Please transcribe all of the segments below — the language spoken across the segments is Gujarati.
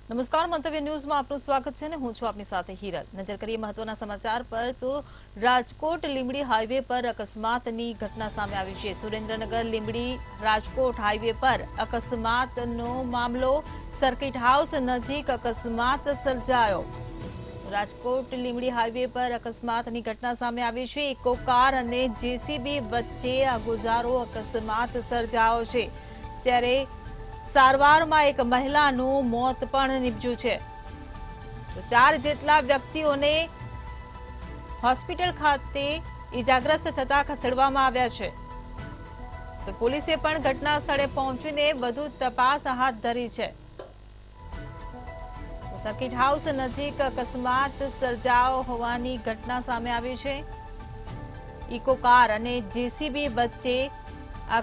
નમસ્કાર, મંતવ્ય ન્યૂઝમાં આપનું સ્વાગત છે ને હું છું આપની સાથે હિરલ। નજર કરીએ મહત્વના સમાચાર પર તો રાજકોટ લીંબડી હાઈવે પર અકસ્માતની ઘટના સામે આવી છે। સુરેન્દ્રનગર લીંબડી રાજકોટ હાઈવે પર અકસ્માતનો મામલો। સર્કિટ હાઉસ નજીક અકસ્માત સર્જાયો। રાજકોટ લીંબડી હાઈવે પર અકસ્માતની ઘટના સામે આવી છે। ઇકો કાર અને જેસીબી વચ્ચે આ ગુજારો અકસ્માત સર્જાયો છે। ત્યારે સારવારમાં એક મહિલાનું મોત પણ નીપજ્યું છે। તો 4 જેટલા વ્યક્તિઓને હોસ્પિટલ ખાતે ઈજાગ્રસ્ત થતા ખસેડવામાં આવ્યા છે। તો પોલીસે પણ ઘટના સ્થળે પહોંચીને વધુ તપાસ હાથ ધરી છે। સર્કિટ હાઉસ નજીક અકસ્માત સર્જાયો હોવાની ઘટના સામે આવી છે। ઇકો કાર અને જેસીબી વચ્ચે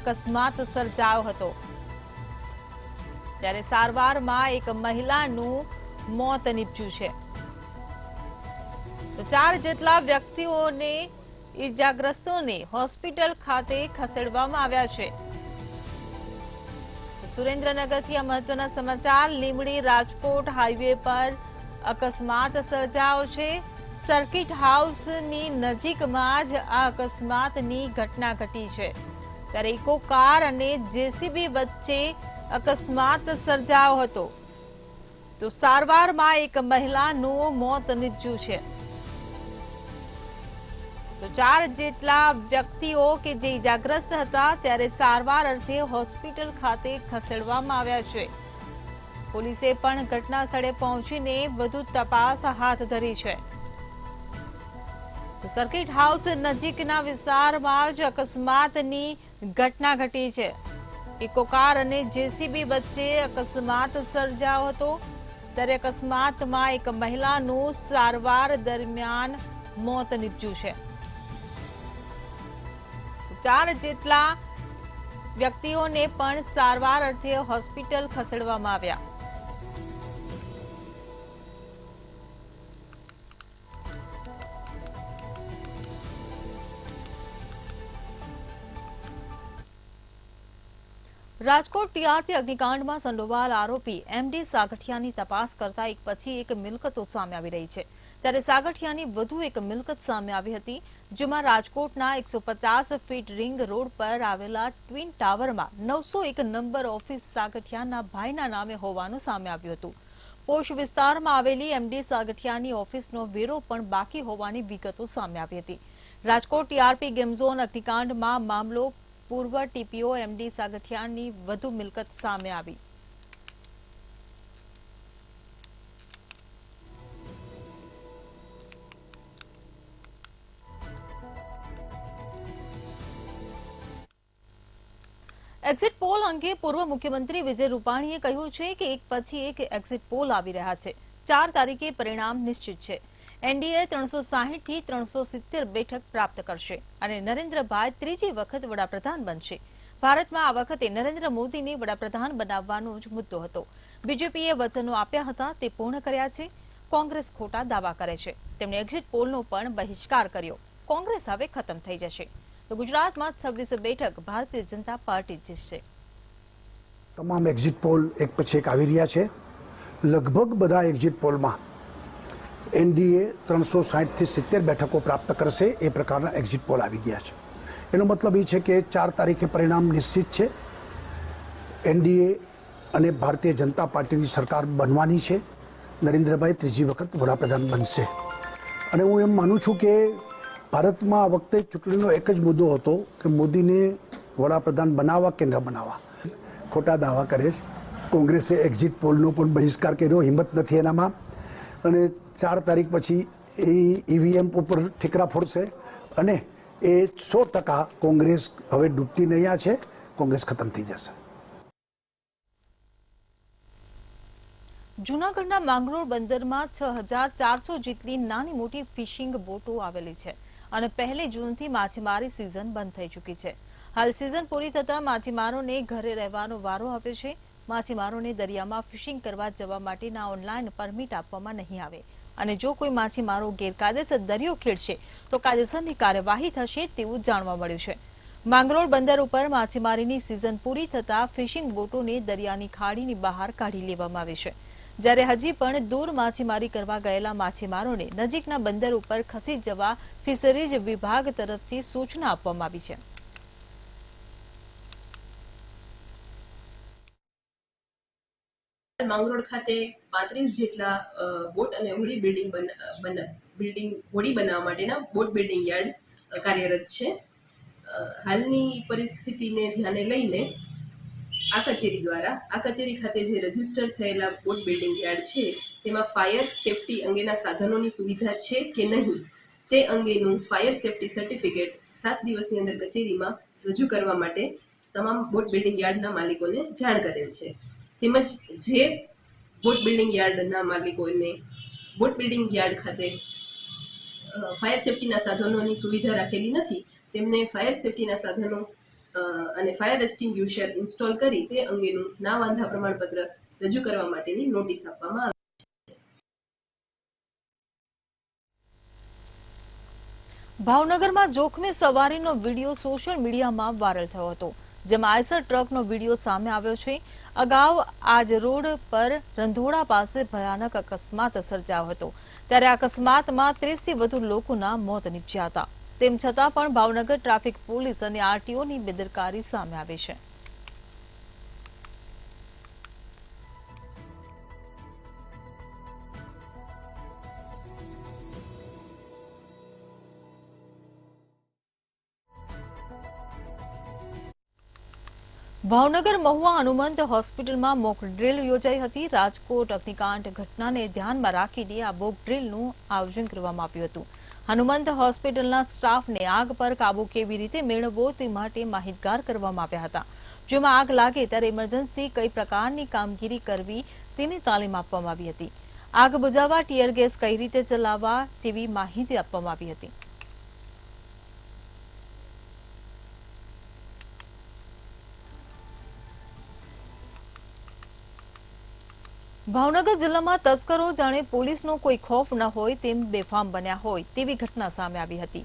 અકસ્માત સર્જાયો હતો। ત્યારે સારવારમાં એક મહિલાનું મોત નીપજ્યું છે। તો 4 જેટલા વ્યક્તિઓને ઈજાગ્રસ્તોને હોસ્પિટલ ખાતે ખસેડવામાં આવ્યા છે। સુરેન્દ્રનગરથી આ મહત્વના સમાચાર। લીંબડી રાજકોટ હાઈવે પર અકસ્માત સર્જાયો છે। સર્કિટ હાઉસની નજીકમાં જ આ અકસ્માતની ઘટના ઘટી છે। ત્યારે ઇકો કાર અને જેસીબી વચ્ચે અકસ્માત સર્જાયો હતો। તો સારવારમાં એક મહિલાનું મોત નીપજ્યું છે। તો 4 જેટલા વ્યક્તિઓ કે જે ઈજાગ્રસ્ત હતા ત્યારે સારવાર અર્થે હોસ્પિટલ ખાતે ખસેડવામાં આવ્યા છે। પોલીસે પણ ઘટના સ્થળે પહોંચીને વધુ તપાસ હાથ ધરી છે। તો સર્કિટ હાઉસ નજીકના વિસ્તારમાં જ અકસ્માતની ઘટના ઘટી છે। ઇકો કાર અને જેસીબી વચ્ચે અકસ્માત સર્જાયો હતો। ત્યારે અકસ્માતમાં એક મહિલાનું સારવાર દરમિયાન મોત નીપજ્યું છે। 4 જેટલા વ્યક્તિઓને પણ સારવાર અર્થે હોસ્પિટલ ખસેડવામાં આવ્યા। રાજકોટ ટીઆરપી અગ્નિકાંડમાં સંડોવાયેલ આરોપી એમડી સાગઠિયાની તપાસ કરતા એક પછી એક મિલકતો સામે આવી રહી છે। ત્યારે સાગઠિયાની વધુ એક મિલકત સામે આવી હતી, જેમાં રાજકોટના 150 ફીટ રિંગ રોડ પર આવેલા ટ્વિન ટાવરમાં 901 નંબર ઓફિસ સાગઠિયાના ભાઈના નામે હોવાનું સામે આવ્યું હતું। પોશ વિસ્તારમાં આવેલી એમડી સાગઠિયાની ઓફિસનો વેરો પણ બાકી હોવાની વિગતો સામે આવી હતી। રાજકોટ ટીઆરપી ગેમ ઝોન અગ્નિકાંડમાં મામલો પૂર્વ ટીપીઓ એમડી સાગઠિયાની વધુ મિલકત સામે આવી। એક્ઝિટ પોલ અંગે પૂર્વ મુખ્યમંત્રી વિજય રૂપાણીએ કહ્યું છે કે એક પછી એક એક્ઝિટ પોલ આવી રહ્યા છે। 4 તારીખે પરિણામ નિશ્ચિત છે। એનડીએ 360 થી 370 બેઠક પ્રાપ્ત કરશે અને નરેન્દ્રભાઈ ત્રીજી વખત વડાપ્રધાન બનશે। ભારતમાં આ વખતે નરેન્દ્ર મોદીને વડાપ્રધાન બનાવવાનો જ મુદ્દો હતો। બીજેપીએ વચનો આપ્યા હતા તે પૂર્ણ કર્યા છે। કોંગ્રેસ ખોટા દાવા કરે છે। તેમણે એક્ઝિટ પોલનો પણ બહિષ્કાર કર્યો। કોંગ્રેસ હવે ખતમ થઈ જશે। તો ગુજરાતમાં 26 બેઠક ભારતીય જનતા પાર્ટી જીતશે। તમામ એક્ઝિટ પોલ એક પછી એક આવી રહ્યા છે। લગભગ બધા એક્ઝિટ પોલમાં એનડીએ 360 થી 70 બેઠકો પ્રાપ્ત કરશે એ પ્રકારના એક્ઝિટ પોલ આવી ગયા છે। એનો મતલબ એ છે કે 4 તારીખે પરિણામ નિશ્ચિત છે। એનડીએ અને ભારતીય જનતા પાર્ટીની સરકાર બનવાની છે। નરેન્દ્રભાઈ ત્રીજી વખત વડાપ્રધાન બનશે અને હું એમ માનું છું કે ભારતમાં આ વખતે ચૂંટણીનો એક જ મુદ્દો હતો કે મોદીને વડાપ્રધાન બનાવવા કે ન બનાવવા। ખોટા દાવા કરે છે। કોંગ્રેસે એક્ઝિટ પોલનો પણ બહિષ્કાર કર્યો, હિંમત નથી એનામાં અને 4 તારીખ પછી એ ઈવીએમ ઉપર ઠીકરા ફોડશે અને એ 100% કોંગ્રેસ હવે ડૂબતી નહીં છે। કોંગ્રેસ ખતમ થઈ જશે। જૂનાગઢના માંગરોળ બંદરમાં 6400 જેટલી નાની મોટી ફિશિંગ બોટો આવેલી છે અને 1 જૂનથી માછીમારી સિઝન બંધ થઈ ચૂકી છે। હાલ સિઝન પૂરી થતા માછીમારોને ઘરે રહેવાનો વારો આવ્યો છે। માછીમારોને દરિયામાં ફિશિંગ કરવા જવા માટેના ઓનલાઈન પરમિટ આપવામાં નહીં આવે અને જો કોઈ માછીમારો ગેરકાયદેસર દરિયો ખેડશે તો કાયદેસરની કાર્યવાહી થશે તેવું જાણવા મળ્યું છે। માંગરોળ બંદર ઉપર માછીમારીની સિઝન પૂરી થતા ફિશિંગ બોટોને દરિયાની ખાડીની બહાર કાઢી લેવામાં આવી છે। જ્યારે હજી પણ દૂર માછીમારી કરવા ગયેલા માછીમારોને નજીકના બંદર ઉપર ખસી જવા ફિશરીઝ વિભાગ તરફથી સૂચના આપવામાં આવી છે. માંગરોળ ખાતે 35 જેટલા બોટ અને હોડી હોડી બનાવવા માટેના બોટ બિલ્ડિંગ યાર્ડ કાર્યરત છે. હાલની પરિસ્થિતિને ધ્યાને લઈને આ કચેરી ખાતે જે રજીસ્ટર થયેલા બોટ બિલ્ડિંગ યાર્ડ છે તેમાં ફાયર સેફટી અંગેના સાધનોની સુવિધા છે કે નહીં તે અંગેનું ફાયર સેફટી સર્ટિફિકેટ 7 દિવસની અંદર કચેરીમાં રજૂ કરવા માટે તમામ બોટ બિલ્ડિંગ યાર્ડના માલિકોને જાણ કરેલ છે. તેમજ જે બોટ બિલ્ડિંગ યાર્ડના માલિકોને બોટ બિલ્ડિંગ યાર્ડ ખાતે ફાયર સેફટીના સાધનોની સુવિધા રાખેલી નથી તેમને ફાયર સેફટીના સાધનો અને ફાયર એક્સટિંગ્યુશર ઇન્સ્ટોલ કરી તે અંગેનું ના વાંધા પ્રમાણપત્ર રજૂ કરવા માટેની નોટિસ આપવામાં આવી. ભાવનગરમાં જોખમી સવારીનો વિડીયો સોશિયલ મીડિયામાં વાયરલ થયો હતો, જેમાં આઈસર ટ્રકનો વિડીયો સામે આવ્યો છે. અગાઉ આજ રોડ પર રંધોડા પાસે ભયાનક અકસ્માત સર્જાયો હતો, ત્યારે અકસ્માતમાં 30થી વધુ લોકોના મોત નીપજ્યા હતા. તેમ છતાં પણ ભાવનગર ટ્રાફિક પોલીસ અને આરટીઓની બેદરકારી સામે આવી છે. ભાવનગર મહુવા હનુમંત હોસ્પિટલમાં મોક ડ્રીલ યોજાઈ હતી. રાજકોટ અગ્નિકાંડ ઘટનાને ધ્યાનમાં રાખીને આ મોક ડ્રીલનું આયોજન કરવામાં આવ્યું હતું. હનુમંત હોસ્પિટલના સ્ટાફને આગ પર કાબુ કેવી રીતે મેળવવો તે માટે માહિતગાર કરવામાં આવ્યા હતા, જેમાં આગ લાગે ત્યારે ઇમરજન્સી કઈ પ્રકારની કામગીરી કરવી તેની તાલીમ આપવામાં આવી હતી. આગ બુઝાવવા ટીયર ગેસ કઈ રીતે ચલાવવા જેવી માહિતી આપવામાં આવી હતી. ભાવનગર જિલ્લામાં તસ્કરો જાણે પોલીસનો કોઈ ખોફ ન હોય તેમ બેફામ બન્યા હોય તેવી ઘટના સામે આવી હતી.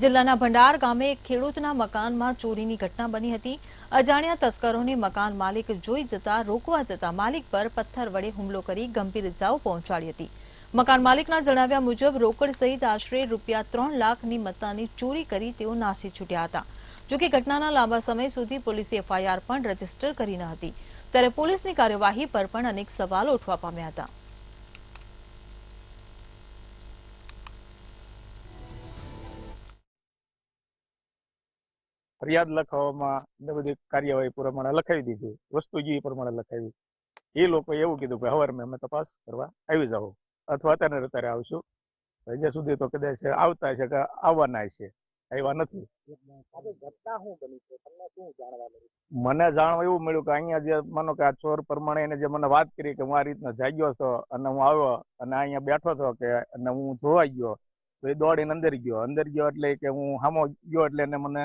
જિલ્લાના ભંડાર ગામે એક ખેડૂતના મકાનમાં ચોરીની ઘટના બની હતી. અજાણ્યા તસ્કરોને મકાન માલિક જોઈ જતા રોકવા જતા માલિક પર પથ્થર વડે હુમલો કરી ગંભીર ઇજાઓ પહોંચાડી હતી. મકાન માલિકના જણાવ્યા મુજબ રોકડ સહિત આશરે ₹3 લાખની મત્તાની ચોરી કરી તેઓ નાસી છૂટ્યા હતા. જોકે ઘટનાના લાંબા સમય સુધી પોલીસે એફઆઈઆર પણ રજીસ્ટર કરી ન હતી, ત્યારે પોલીસની કાર્યવાહી પર પણ અનેક સવાલો ઉઠવા પામ્યા હતા. ફરિયાદ લખાવવામાં બધી કાર્યવાહી પ્રમાણે લખાવી દીધી, વસ્તુ જે પ્રમાણે લખાવી. એ લોકોએ એવું કીધું કે સવારમાં અમે તપાસ કરવા આવી જાઓ અથવા અત્યારે આવશું. હજી સુધી તો કદાચ આવતા છે કે આવવાના છે, આવ્યા નથી. મને જાણવા એવું મળ્યું કે અહીંયા જે માનો કે આ ચોર પ્રમાણે એને જે મને વાત કરી કે હું આ રીતના જાગ્યો હતો અને હું આવ્યો અને અહીંયા બેઠો હતો કે અને હું જોવા ગયો તો એ દોડીને અંદર ગયો એટલે કે હું સામો ગયો એટલે એને મને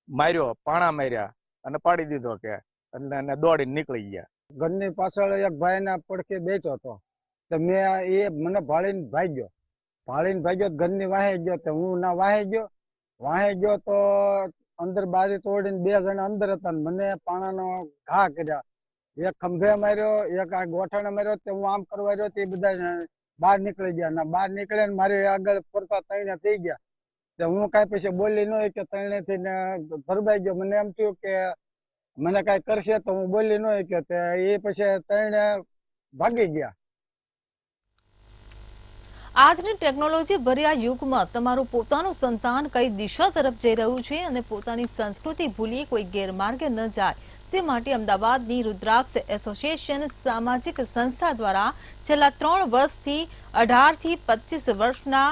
માર્યો, પાણા માર્યા અને પાડી દીધો કે એટલે એને દોડીને નીકળી ગયા. ઘરની પાછળ એક ભાઈના પડખે બેઠો હતો તો મેં એ મને ભાળીને ભાગ્યો ઘરની વાહે ગયો તો હું ના વાહે ગયો તો અંદર બારી તોડીને 2 જણા અંદર હતા, મને પાણાનો ઘા કર્યા. એક ખંભે માર્યો, એક આ ગોઠણે માર્યો. તે હું આમ કરવા રહ્યો તે બધા બહાર નીકળી ગયા ને બહાર નીકળે ને મારી આગળ પડતા 3 થઈ ગયા. તો હું કાંઈ પછી બોલી ન કે 3 થઈને ભરબાઈ ગયો. મને એમ થયું કે મને કાંઈ કરશે તો હું બોલી ન કે એ પછી 3 ભાગી ગયા. આજની ટેકનોલોજી ભર્યા યુગમાં તમારું પોતાનું સંતાન કઈ દિશા તરફ જઈ રહ્યું છે અને પોતાની સંસ્કૃતિ ભૂલી કોઈ ગેરમાર્ગે ન જાય તે માટે અમદાવાદની રુદ્રાક્ષ એસોસિએશન સામાજિક સંસ્થા દ્વારા છેલ્લા 3 વર્ષથી 18 થી 25 વર્ષના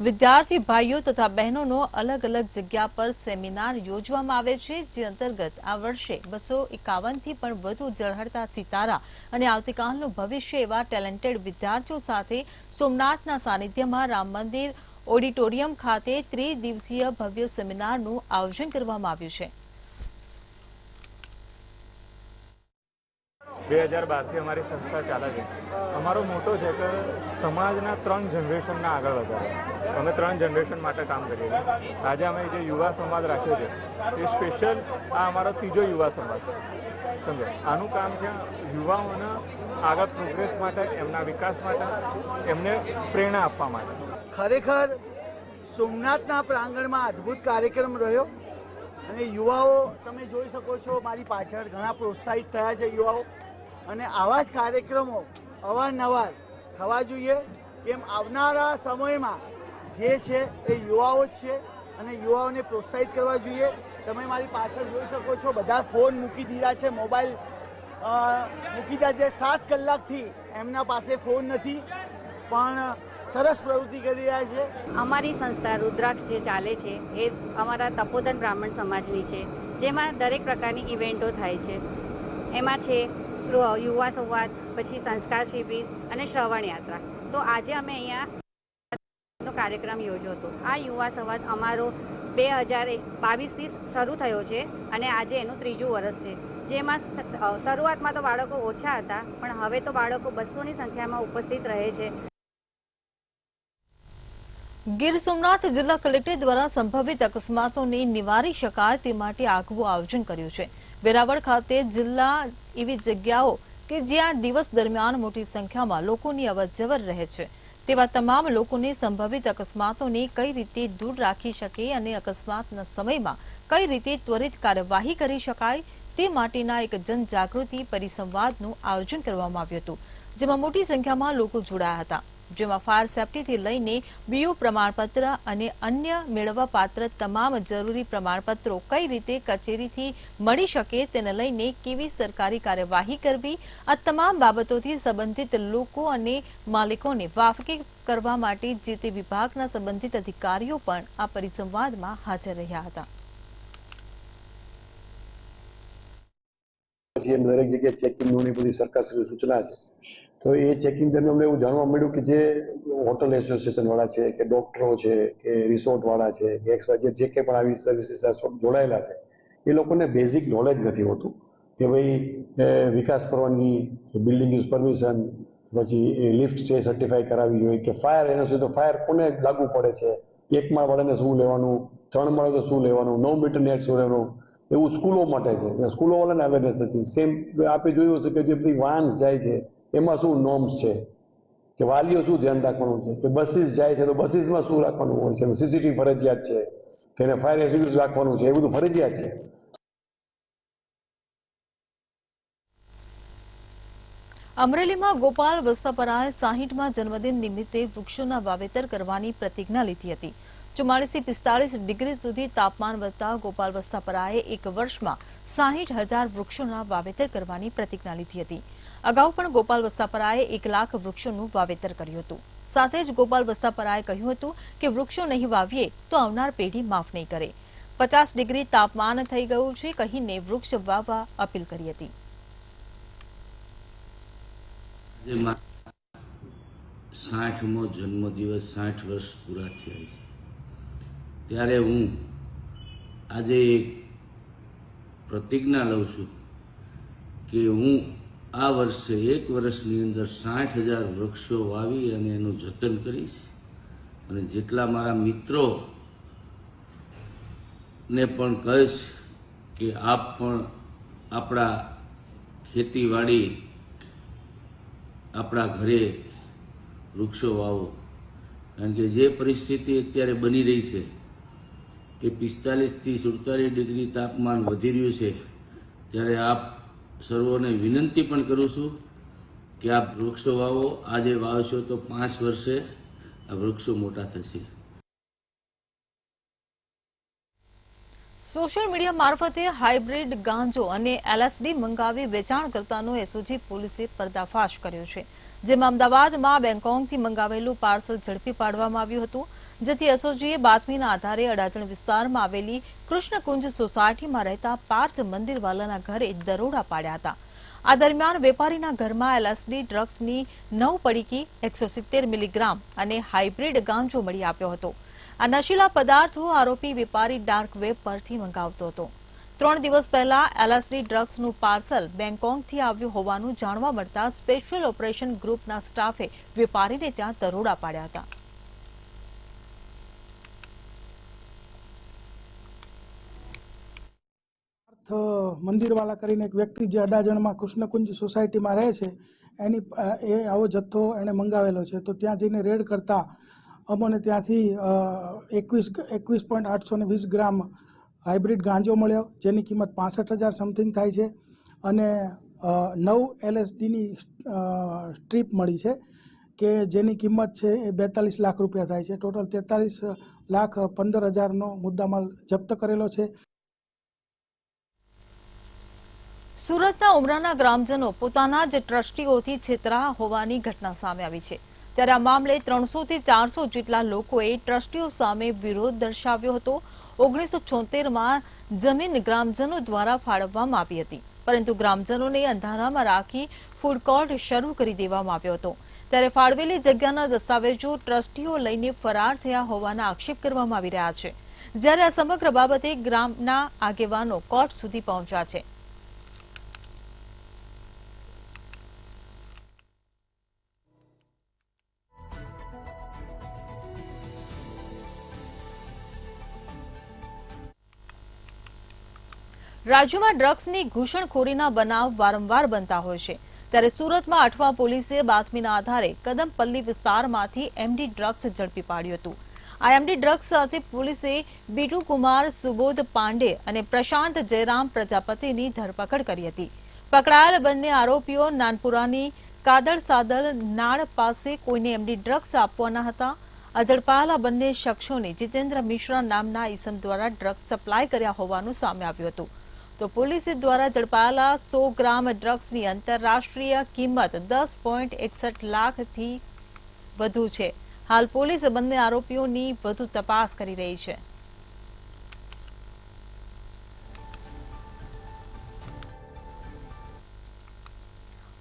વિદ્યાર્થી ભાઈઓ તથા બહેનોનો અલગ અલગ જગ્યા પર સેમિનાર યોજવામાં આવે છે, જે અંતર્ગત આ વર્ષે 251થી પણ વધુ ઝળહળતા સિતારા અને આવતીકાલનું ભવિષ્ય એવા ટેલેન્ટેડ વિદ્યાર્થીઓ સાથે સોમનાથના સાનિધ્યમાં રામ મંદિર ઓડિટોરિયમ ખાતે 3 દિવસીય ભવ્ય સેમિનારનું આયોજન કરવામાં આવ્યું છે. 2012થી અમારી સંસ્થા ચાલે છે. અમારો મોટો છે કે સમાજના 3 જનરેશનના આગળ વધારવા. અમે 3 જનરેશન માટે કામ કરીએ છીએ. આજે અમે જે યુવા સંવાદ રાખ્યો છે એ સ્પેશિયલ આ અમારો 3જો યુવા સંવાદ છે. સમજો આનું કામ છે યુવાઓને આગળ પ્રોગ્રેસ માટે, એમના વિકાસ માટે, એમને પ્રેરણા આપવા માટે. ખરેખર સોમનાથના પ્રાંગણમાં અદ્ભુત કાર્યક્રમ રહ્યો અને યુવાઓ તમે જોઈ શકો છો મારી પાછળ ઘણા પ્રોત્સાહિત થયા છે યુવાઓ, અને આવા જ કાર્યક્રમો અવારનવાર થવા જોઈએ. કેમ આવનારા સમયમાં જે છે એ યુવાઓ જ છે અને યુવાઓને પ્રોત્સાહિત કરવા જોઈએ. તમે મારી પાછળ જોઈ શકો છો બધા ફોન મૂકી દીધા છે, મોબાઈલ મૂકી દીધા છે. 7 કલાકથી એમના પાસે ફોન નથી પણ સરસ પ્રવૃત્તિ કરી રહ્યા છે. અમારી સંસ્થા રુદ્રાક્ષ જે ચાલે છે એ અમારા તપોધન બ્રાહ્મણ સમાજની છે, જેમાં દરેક પ્રકારની ઇવેન્ટો થાય છે. એમાં છે યુવા સંવાદ, પછી સંસ્કાર શિબિર અને શ્રવણ યાત્રા. તો આજે અમે અહીંયા કાર્યક્રમ યોજ્યો હતો. આ યુવા સંવાદ અમારો 2022થી શરૂ થયો છે અને આજે એનું 3જું વર્ષ છે. જેમાં શરૂઆતમાં તો બાળકો ઓછા હતા, પણ હવે તો બાળકો 200ની સંખ્યામાં ઉપસ્થિત રહે છે. ગીર સોમનાથ જિલ્લા કલેક્ટર દ્વારા સંભવિત અકસ્માતોને નિવારી શકાય તે માટે આગવું આયોજન કર્યું છે. વેરાવળ ખાતે જિલ્લા એવી જગ્યાઓ કે જ્યાં દિવસ દરમિયાન મોટી સંખ્યામાં લોકોની અવરજવર રહે છે, તેવા તમામ લોકોને સંભવિત અકસ્માતોને કઈ રીતે દૂર રાખી શકે અને અકસ્માતના સમયમાં કઈ રીતે ત્વરિત કાર્યવાહી કરી શકાય તે માટેના એક જનજાગૃતિ પરિસંવાદનું આયોજન કરવામાં આવ્યું હતું, જેમાં મોટી સંખ્યામાં લોકો જોડાયા હતા. જેમાં ફાયર સેફટીથી લઈને બીયુ પ્રમાણપત્ર અને અન્ય મેળવવા પાત્ર તમામ જરૂરી પ્રમાણપત્રો કઈ રીતે કચેરીથી મળી શકે તેને લઈને કેવી સરકારી કાર્યવાહી કરવી, આ તમામ બાબતોથી સંબંધિત લોકો અને માલિકોને વાકેફ કરવા માટે જે તે વિભાગના સંબંધિત અધિકારીઓ પણ આ પરિસંવાદમાં હાજર રહ્યા હતા. દરેક જગ્યાએ ચેકિંગની બધી સરકારશ્રી સૂચના છે, તો એ ચેકિંગ દરમિયાન અમને એવું જાણવા મળ્યું કે જે હોટલ એસોસિએશન વાળા છે કે ડોક્ટરો છે કે રિસોર્ટ વાળા છે કે XYZ જે કંઈ પણ આવી સર્વિસીસ જોડાયેલા છે એ લોકોને બેઝિક નોલેજ નથી હોતું કે ભાઈ વિકાસ પરવાનગી, બિલ્ડિંગ યુઝ પરમિશન, પછી લિફ્ટ છે સર્ટિફાઈ કરાવી હોય કે ફાયર એનઓસી તો ફાયર કોને લાગુ પડે છે, 1 માળ વાળાને શું લેવાનું, 3 માળ તો શું લેવાનું, 9 મીટર નેટ શું લેવાનું, એવું સ્કૂલો માટે છે. સ્કૂલો વાળાને અવેરનેસ હતી. સેમ આપણે જોયું હશે કે જે બધી વાન જાય છે એમાં શું નોર્મ્સ છે, કે વાલીઓ શું ધ્યાન રાખવાનું છે, કે બસીસ જાય છે તો બસીસમાં શું રાખવાનું હોય છે, સીસીટીવી ફરજિયાત છે, કે એને ફાયર એક્સટિંગ્વિશર રાખવાનું છે, એ બધું ફરજિયાત છે. અમરેલીમાં ગોપાલ વસ્તાપરાએ 60મા જન્મદિન નિમિત્તે વૃક્ષોના વાવેતર કરવાની પ્રતિજ્ઞા લીધી હતી. 44થી 45 ડિગ્રી સુધી તાપમાન વધતા ગોપાલ વસ્તાપરાએ એક વર્ષમાં 60,000 વૃક્ષોના વાવેતર કરવાની પ્રતિજ્ઞા લીધી હતી. અગાઉ પણ ગોપાલ વસ્તાપરાએ 1 લાખ વૃક્ષોનું વાવેતર કર્યું હતું. સાથે જ ગોપાલ વસ્તાપરાએ કહ્યું હતું કે વૃક્ષો નહીં વાવીએ તો આવનાર પેઢી માફ નહીં કરે. 50 ડિગ્રી તાપમાન થઈ ગયું છે કહીને વૃક્ષ વાવવા અપીલ કરી હતી. 60મો જન્મદિવસ 60 વર્ષ પૂરા થયા છે, ત્યારે હું આજે એક પ્રતિજ્ઞા લઉં છું કે હું આ વર્ષે 1 વર્ષની અંદર 60,000 વૃક્ષો વાવી અને એનું જતન કરીશ. અને જેટલા મારા મિત્રો ને પણ કહીશ કે આપ પણ આપણા ખેતીવાડી આપણા ઘરે વૃક્ષો વાવો. કારણ કે જે પરિસ્થિતિ અત્યારે બની રહી છે કે 45થી 47 ડિગ્રી તાપમાન વધી રહ્યું છે, ત્યારે આપ સર્વોને વિનંતી પણ કરું છું કે આપ વૃક્ષો વાવો. આજે વાવશો તો 5 વર્ષે આ વૃક્ષો મોટા થશે. સોશિયલ મીડિયા મારફતે હાઇબ્રિડ ગાંજો અને LSD મંગાવી વેચાણકર્તાનો એસઓજી પોલીસે પર્દાફાશ કર્યો છે, જેમાં અમદાવાદમાં બેંગકોકથી મંગાવેલું પાર્સલ ઝડપી પાડવામાં આવ્યું હતું, જેથી એસઓજીએ બાતમીના આધારે અડાજણ વિસ્તારમાં આવેલી કૃષ્ણકુંજ સોસાયટીમાં રહેતા પાર્થ મંદિરવાલાના ઘરે દરોડા પાડ્યા હતા. આ દરમિયાન વેપારીના ઘરમાં LSD ડ્રગ્સની 9 પડીકી, 170 મિલીગ્રામ અને હાઇબ્રિડ ગાંજો મળી આવ્યો હતો. આ નશીલા પદાર્થો આરોપી વેપારી ડાર્ક વેબ પરથી મંગાવતો હતો. 3 દિવસ પહેલા LSD ડ્રગ્સનું પાર્સલ બેંગકોકથી આવ્યું હોવાનું જાણવા મળતા સ્પેશિયલ ઓપરેશન ગ્રુપના સ્ટાફે વેપારીને ત્યાં દરોડા પાડ્યા હતા. મંદિરવાલા કરીને એક વ્યક્તિ જે અડાજણમાં કૃષ્ણકુંજ સોસાયટીમાં રહે છે એની એ આવો જથ્થો એણે મંગાવેલો છે. તો ત્યાં જઈને રેડ કરતાં અમને ત્યાંથી 21.820 ગ્રામ હાઇબ્રિડ ગાંજો મળ્યો, જેની કિંમત 65,000 સમથિંગ થાય છે, અને 9 LSDની સ્ટ્રીપ મળી છે કે જેની કિંમત છે એ 42 લાખ રૂપિયા થાય છે. ટોટલ 43,15,000નો મુદ્દામાલ જપ્ત કરેલો છે. સુરતના ઉમરાના ગ્રામજનો પોતાના જ ટ્રસ્ટીઓથી છેતરા હોવાની ઘટના સામે આવી છે. ત્યારે આ મામલે 300 થી 400 જેટલા લોકોએ ટ્રસ્ટીઓ સામે વિરોધ દર્શાવ્યો હતો. 1976માં જમીન ગ્રામજનો દ્વારા ફાળવવામાં આવી હતી, પરંતુ ગ્રામજનોને અંધારામાં રાખી ફૂડ કોર્ટ શરૂ કરી દેવામાં આવ્યો હતો. ત્યારે ફાળવેલી જગ્યાના દસ્તાવેજો ટ્રસ્ટીઓ લઈને ફરાર થયા હોવાના આક્ષેપ કરવામાં આવી રહ્યા છે. જ્યારે આ સમગ્ર બાબતે ગ્રામના આગેવાનો કોર્ટ સુધી પહોંચ્યા છે. રાજ્યમાં ડ્રગ્સની ઘૂસણખોરીના બનાવ વારંવાર બનતા હોય છે. ત્યારે સુરતમાં અઠવા પોલીસે બાતમીના આધારે કદમપલ્લી વિસ્તારમાંથી એમડી ડ્રગ્સ ઝડપી પાડ્યું હતું. આ એમડી ડ્રગ્સ સાથે પોલીસે બીટુ કુમાર સુબોધ પાંડે અને પ્રશાંત જયરામ પ્રજાપતિની ધરપકડ કરી હતી. પકડાયેલ બંને આરોપીઓ નાનપુરાની કાદળ સાદલ નાળ પાસે કોઈને એમડી ડ્રગ્સ આપવાના હતા. આ ઝડપાયેલા બંને શખ્સોને જીતેન્દ્ર મિશ્રા નામના ઈસમ દ્વારા ડ્રગ્સ સપ્લાય કર્યા હોવાનું સામે આવ્યું હતું. તો પોલીસ દ્વારા ઝડપાયેલા 100 ગ્રામ ડ્રગ્સની આંતરરાષ્ટ્રીય કિંમત 10.61 લાખથી વધુ છે. હાલ પોલીસ બંને આરોપીઓની વધુ તપાસ કરી રહી છે.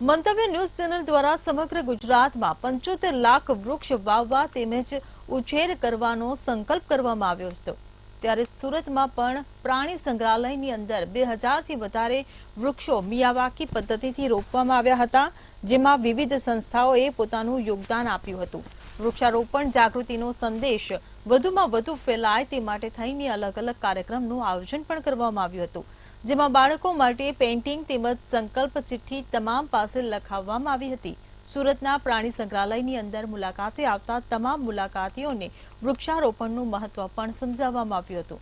મંતવ્ય ન્યૂઝ ચેનલ દ્વારા સમગ્ર ગુજરાતમાં 75 લાખ વૃક્ષ વાવવા તેમજ ઉછેર કરવાનો સંકલ્પ કરવામાં આવ્યો હતો. ત્યારે સુરતમાં પણ પ્રાણી સંગ્રહાલયની અંદર 2000થી વધારે વૃક્ષો મિયાવાકી પદ્ધતિથી રોપવામાં આવ્યા હતા, જેમાં વિવિધ સંસ્થાઓએ પોતાનું યોગદાન આપ્યું હતું. વૃક્ષારોપણ જાગૃતિનો સંદેશ વધુમાં વધુ ફેલાય તે માટે થઈને અલગ અલગ કાર્યક્રમનું આયોજન પણ કરવામાં આવ્યું હતું, જેમાં બાળકો માટે પેઇન્ટિંગ તેમજ સંકલ્પ ચિઠ્ઠી તમામ પાસે લખાવવામાં આવી હતી. સુરતના પ્રાણી સંગ્રહાલયની અંદર મુલાકાતે આવતા તમામ મુલાકાતીઓને વૃક્ષારોપણનું મહત્વ પણ સમજાવવામાં આવ્યું હતું.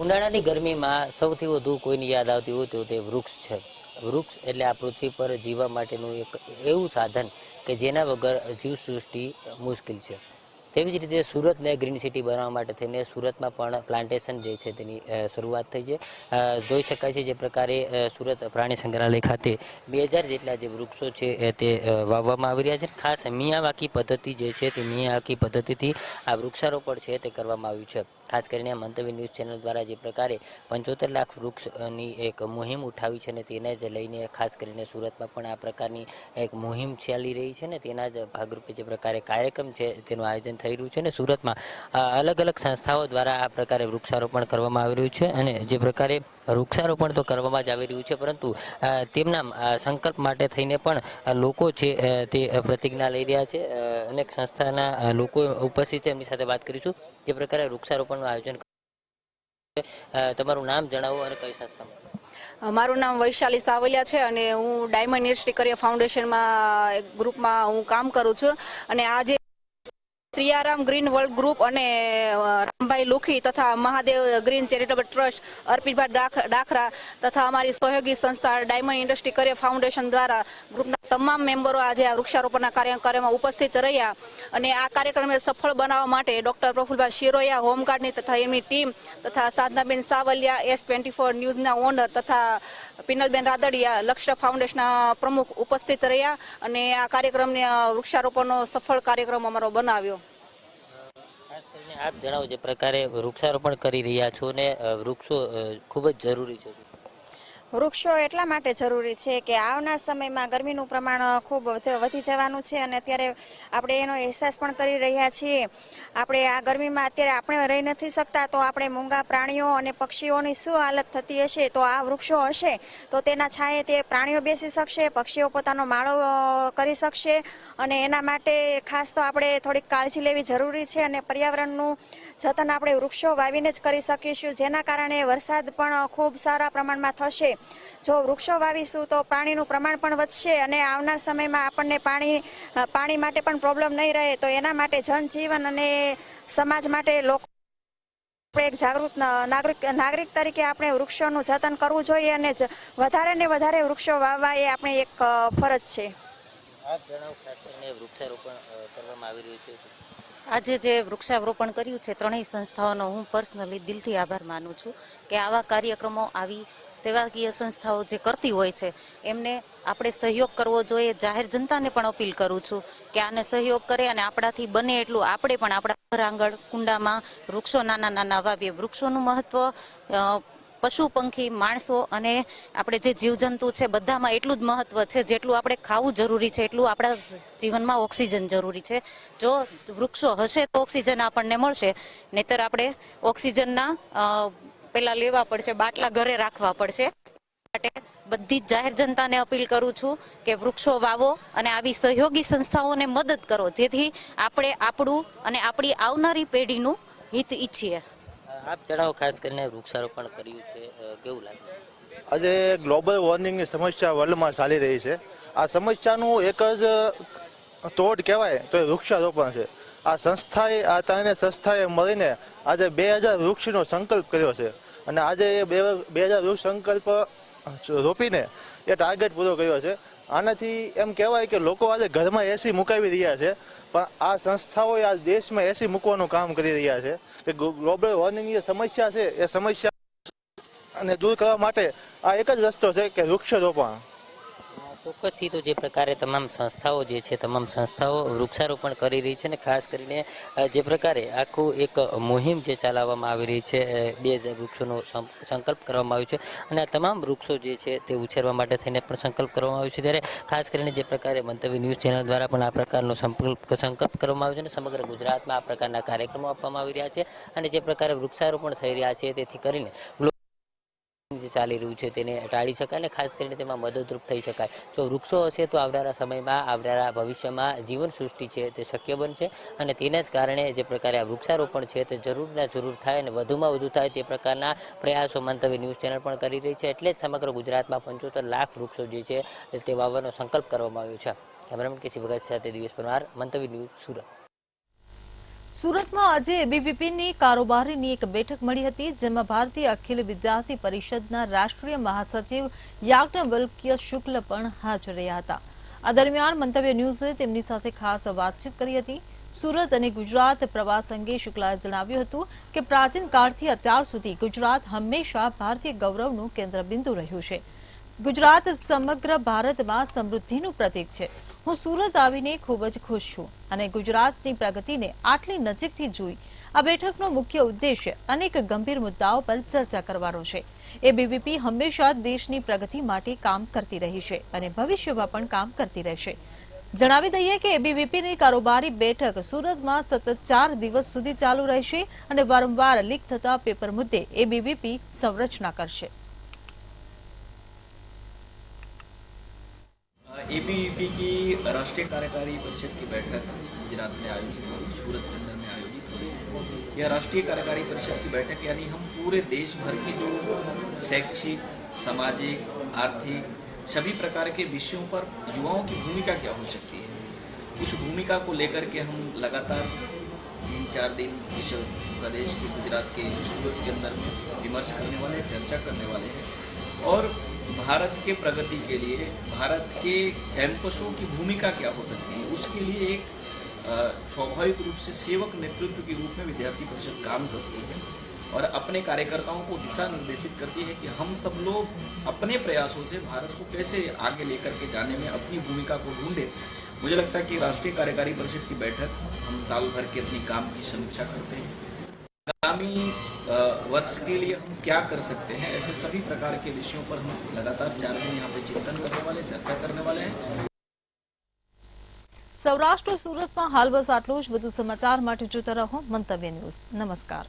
ઉનાળાની ગરમીમાં સૌથી વધુ કોઈની યાદ આવતી હોય તો તે વૃક્ષ છે. વૃક્ષ એટલે આ પૃથ્વી પર જીવવા માટેનું એક એવું સાધન કે જેના વગર જીવસૃષ્ટિ મુશ્કેલ છે. તેવી જ રીતે સુરતને ગ્રીન સિટી બનાવવા માટે થઈને સુરતમાં પણ પ્લાન્ટેશન જે છે તેની શરૂઆત થઈ છે. જોઈ શકાય છે જે પ્રકારે સુરત પ્રાણી સંગ્રહાલય ખાતે 2000 જેટલા જે વૃક્ષો છે તે વાવવામાં આવી રહ્યા છે. ખાસ મિયાવાકી પદ્ધતિ જે છે તે મિયાવાકી પદ્ધતિથી આ વૃક્ષારોપણ છે તે કરવામાં આવ્યું છે. ખાસ કરીને મંતવ્ય ન્યૂઝ ચેનલ દ્વારા જે પ્રકારે 75 લાખ વૃક્ષની એક મુહિમ ઉઠાવી છે ને તેને જ લઈને ખાસ કરીને સુરતમાં પણ આ પ્રકારની એક મુહિમ ચાલી રહી છે ને તેના જ ભાગરૂપે જે પ્રકારે કાર્યક્રમ છે તેનું આયોજન થઈ રહ્યું છે ને સુરતમાં અલગ અલગ સંસ્થાઓ દ્વારા આ પ્રકારે વૃક્ષારોપણ કરવામાં આવી રહ્યું છે. અને જે પ્રકારે વૃક્ષારોપણ તો કરવામાં જ આવી રહ્યું છે, પરંતુ તેમના સંકલ્પ માટે થઈને પણ લોકો છે તે પ્રતિજ્ઞા લઈ રહ્યા છે. અનેક સંસ્થાના લોકો ઉપસ્થિત છે, એમની સાથે વાત કરીશું. જે પ્રકારે વૃક્ષારોપણનું આયોજન તમારું નામ જણાવો અને કઈ સંસ્થામાં? મારું નામ વૈશાલી સાવલિયા છે અને હું ડાયમંડ યુનિવર્સિટી કરિયર ફાઉન્ડેશનમાં એક ગ્રુપમાં હું કામ કરું છું. અને આજે શ્રીયારામ ગ્રીન વર્લ્ડ ગ્રુપ અને રામભાઈ લુખી તથા મહાદેવ ગ્રીન ચેરિટેબલ ટ્રસ્ટ અર્પિતભાઈ ડાખરા તથા અમારી સહયોગી સંસ્થા ડાયમંડ ઇન્ડસ્ટ્રી કરિયર ફાઉન્ડેશન દ્વારા ગ્રુપના તમામ મેમ્બરો આજે આ વૃક્ષારોપણના કાર્યક્રમમાં ઉપસ્થિત રહ્યા. અને આ કાર્યક્રમને સફળ બનાવવા માટે ડોક્ટર પ્રફુલભાઈ શિરોયા, હોમગાર્ડની તથા એમની ટીમ તથા સાધનાબેન સાવલિયા, S24 ન્યૂઝના ઓનર તથા પિનલબેન રાદડિયા, લક્ષ્ય ફાઉન્ડેશનના પ્રમુખ ઉપસ્થિત રહ્યા અને આ કાર્યક્રમને વૃક્ષારોપણનો સફળ કાર્યક્રમ અમારો બનાવ્યો. આપ જણાવો જે પ્રકારે વૃક્ષારોપણ કરી રહ્યા છો ને વૃક્ષો ખૂબ જ જરૂરી છે. વૃક્ષો એટલા માટે જરૂરી છે કે આવનાર સમયમાં ગરમીનું પ્રમાણ ખૂબ વધી જવાનું છે અને અત્યારે આપણે એનો અહેસાસ પણ કરી રહ્યા છીએ. આપણે આ ગરમીમાં અત્યારે આપણે રહી નથી શકતા, તો આપણે મૂંગા પ્રાણીઓ અને પક્ષીઓની શું હાલત થતી હશે. તો આ વૃક્ષો હશે તો તેના છાંયે તે પ્રાણીઓ બેસી શકશે, પક્ષીઓ પોતાનો માળો કરી શકશે અને એના માટે ખાસ તો આપણે થોડીક કાળજી લેવી જરૂરી છે અને પર્યાવરણનું જતન આપણે વૃક્ષો વાવીને જ કરી શકીશું, જેના કારણે વરસાદ પણ ખૂબ સારા પ્રમાણમાં થશે. જો વૃક્ષો વાવીશું તો પાણીનું પ્રમાણ પણ વધશે અને આવનાર સમયમાં આપણને પાણી માટે પણ પ્રોબ્લેમ નહીં રહે. તો એના માટે જનજીવન અને સમાજ માટે લોકો એક જાગૃત નાગરિક તરીકે આપણે વૃક્ષોનું જતન કરવું જોઈએ અને વધારે ને વધારે વૃક્ષો વાવવા એ આપણી એક ફરજ છે. આપ જણાવો, ખાસ કરીને વૃક્ષારોપણ કરવામાં આવી રહ્યું છે. આજે જે વૃક્ષારોપણ કર્યું છે ત્રણેય સંસ્થાઓનો હું પર્સનલી દિલથી આભાર માનું છું કે આવા કાર્યક્રમો, આવી સેવાકીય સંસ્થાઓ જે કરતી હોય છે એમને આપણે સહયોગ કરવો જોઈએ. જાહેર જનતાને પણ અપીલ કરું છું કે આને સહયોગ કરે અને આપણાથી બને એટલું આપણે પણ આપણા ઘર આંગણ કુંડામાં વૃક્ષો નાના નાના વાવીએ. વૃક્ષોનું મહત્વ પશુ પંખી, માણસો અને આપણે જે જીવજંતુ છે બધામાં એટલું જ મહત્વ છે જેટલું આપણે ખાવું જરૂરી છે એટલું આપણા જીવનમાં ઓક્સિજન જરૂરી છે. જો વૃક્ષો હશે તો ઓક્સિજન આપણને મળશે, નહીતર આપણે ઓક્સિજનના પેલા લેવા પડશે, બાટલા ઘરે રાખવા પડશે. માટે બધી જ જાહેર જનતાને અપીલ કરું છું કે વૃક્ષો વાવો અને આવી સહયોગી સંસ્થાઓને મદદ કરો, જેથી આપણે આપણું અને આપણી આવનારી પેઢીનું હિત ઈચ્છીએ. આપ જણાવો, ખાસ કરીને વૃક્ષારોપણ કર્યું છે, કેવું લાગે? આજે ગ્લોબલ વોર્મિંગની સમસ્યા વર્લ્ડમાં ચાલી રહી છે. આ સમસ્યાનું એક જ તોડ કહેવાય તો એ વૃક્ષારોપણ છે. આ સંસ્થાએ, આ ત્રણેય સંસ્થાએ મળીને આજે 2000 વૃક્ષનો સંકલ્પ કર્યો છે અને આજે એ 2000 વૃક્ષ સંકલ્પ રોપીને એ ટાર્ગેટ પૂરો કર્યો છે. આનાથી એમ કહેવાય કે લોકો આજે ઘરમાં એસી મુકાવી રહ્યા છે, પણ આ સંસ્થાઓએ આ દેશમાં એસી મૂકવાનું કામ કરી રહ્યા છે કે ગ્લોબલ વોર્મિંગની જે સમસ્યા છે એ સમસ્યા અને દૂર કરવા માટે આ એક જ રસ્તો છે કે વૃક્ષારોપણ. ચોક્કસથી તો જે પ્રકારે તમામ સંસ્થાઓ જે છે, તમામ સંસ્થાઓ વૃક્ષારોપણ કરી રહી છે અને ખાસ કરીને જે પ્રકારે આખું એક મુહિમ જે ચલાવવામાં આવી રહી છે, 2000 વૃક્ષોનો સંકલ્પ કરવામાં આવ્યો છે અને આ તમામ વૃક્ષો જે છે તે ઉછેરવા માટે થઈને પણ સંકલ્પ કરવામાં આવ્યો છે. ત્યારે ખાસ કરીને જે પ્રકારે મંતવ્ય ન્યૂઝ ચેનલ દ્વારા પણ આ પ્રકારનો સંકલ્પ કરવામાં આવ્યો છે અને સમગ્ર ગુજરાતમાં આ પ્રકારના કાર્યક્રમો આપવામાં આવી રહ્યા છે અને જે પ્રકારે વૃક્ષારોપણ થઈ રહ્યા છે તેથી કરીને જે ચાલી રહ્યું છે તેને ટાળી શકાય અને ખાસ કરીને તેમાં મદદરૂપ થઈ શકાય. જો વૃક્ષો હશે તો આવનારા સમયમાં, આવનારા ભવિષ્યમાં જીવન સૃષ્ટિ છે તે શક્ય બનશે અને તેના જ કારણે જે પ્રકારે આ વૃક્ષારોપણ છે તે જરૂરના જરૂર થાય અને વધુમાં વધુ થાય તે પ્રકારના પ્રયાસો મંતવ્ય ન્યૂઝ ચેનલ પણ કરી રહી છે. એટલે જ સમગ્ર ગુજરાતમાં 75 લાખ વૃક્ષો જે છે તે વાવવાનો સંકલ્પ કરવામાં આવ્યો છે. કેમેરામેન કેસી ભગત સાથે દિવસ પરમાર, મંતવ્ય ન્યૂઝ, સુરત. સુરતમાં આજે એબીવીપીની કારોબારીની એક બેઠક મળી હતી, જેમાં ભારતીય અખિલ વિદ્યાર્થી પરિષદના રાષ્ટ્રીય મહાસચિવ યાજ્ઞવલ્ક્ય શુક્લ પણ હાજર રહ્યા હતા. આ દરમિયાન મંતવ્ય ન્યૂઝે તેમની સાથે ખાસ વાતચીત કરી હતી. સુરત અને ગુજરાત પ્રવાસ અંગે શુક્લાએ જણાવ્યું હતું કે પ્રાચીન કાળથી અત્યાર સુધી ગુજરાત હંમેશા ભારતીય ગૌરવનું કેન્દ્રબિંદુ રહ્યું છે. ગુજરાત સમગ્ર ભારતમાં સમૃદ્ધિનું પ્રતીક છે. હું સુરત આવીને ખૂબ જ ખુશ છું અને ગુજરાતની પ્રગતિને આટલી નજીકથી જોઈ. આ બેઠકનો મુખ્ય ઉદ્દેશ્ય અનેક ગંભીર મુદ્દાઓ પર ચર્ચા કરવાનો છે. એબીવીપી હંમેશા દેશની પ્રગતિ માટે કામ કરતી રહી છે અને ભવિષ્યમાં પણ કામ કરતી રહેશે. જણાવી દઈએ કે એબીવીપીની કારોબારી બેઠક સુરતમાં સતત 4 દિવસ સુધી ચાલુ રહેશે અને વારંવાર લીક થતા પેપર મુદ્દે એબીવીપી સંરચના કરશે. एबीवीपी की राष्ट्रीय कार्यकारी परिषद की बैठक गुजरात में आयोजित हुई, सूरत के अंदर में आयोजित हुई. यह राष्ट्रीय कार्यकारी परिषद की बैठक यानी हम पूरे देश भर की जो शैक्षिक, सामाजिक, आर्थिक सभी प्रकार के विषयों पर युवाओं की भूमिका क्या हो सकती है, उस भूमिका को लेकर के हम लगातार 3-4 दिन इस प्रदेश के गुजरात के सूरत के अंदर विमर्श करने वाले, चर्चा करने वाले हैं और भारत के प्रगति के लिए भारत के कैंपसों की भूमिका क्या हो सकती है, उसके लिए एक स्वाभाविक रूप से सेवक नेतृत्व के रूप में विद्यार्थी परिषद काम करती है और अपने कार्यकर्ताओं को दिशा निर्देशित करती है कि हम सब लोग अपने प्रयासों से भारत को कैसे आगे लेकर के जाने में अपनी भूमिका को ढूंढे. मुझे लगता है कि राष्ट्रीय कार्यकारी परिषद की बैठक हम साल भर के अपनी काम की समीक्षा करते हैं. आगामी वर्ष के लिए हम क्या कर सकते हैं, ऐसे सभी प्रकार के विषयों पर हम लगातार 4 दिन यहाँ पे चिंतन करने वाले, चर्चा करने वाले हैं। સૌરાષ્ટ્ર સુરતમાં હાલ બસ આટલું જ. વધુ સમાચાર માટે જોતા રહો મંતવ્ય ન્યૂઝ. નમસ્કાર.